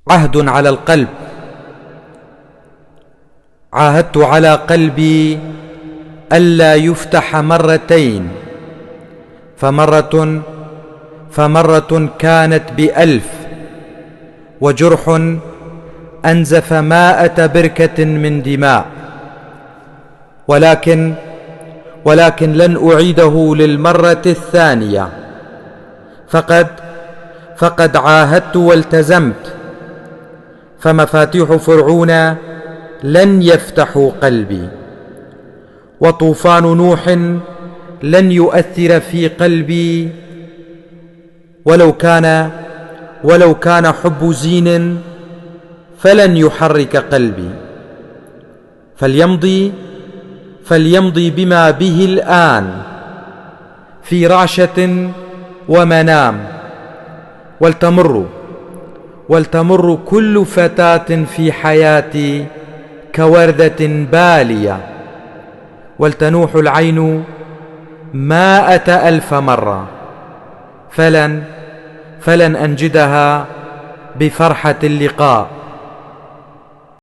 عهد على القلب. عاهدت على قلبي ألا يفتح مرتين، فمرة كانت ب1000، وجرح أنزف 100 بركة من دماء، ولكن لن أعيده للمرة الثانية. فقد عاهدت والتزمت، فمفاتيح فرعون لن يفتحوا قلبي، وطوفان نوح لن يؤثر في قلبي، ولو كان حب زين فلن يحرك قلبي. فليمضي بما به الآن في رعشة ومنام، ولتمر كل فتاة في حياتي كوردة بالية، ولتنوح العين 100,000 مرة، فلن أنجدها بفرحة اللقاء.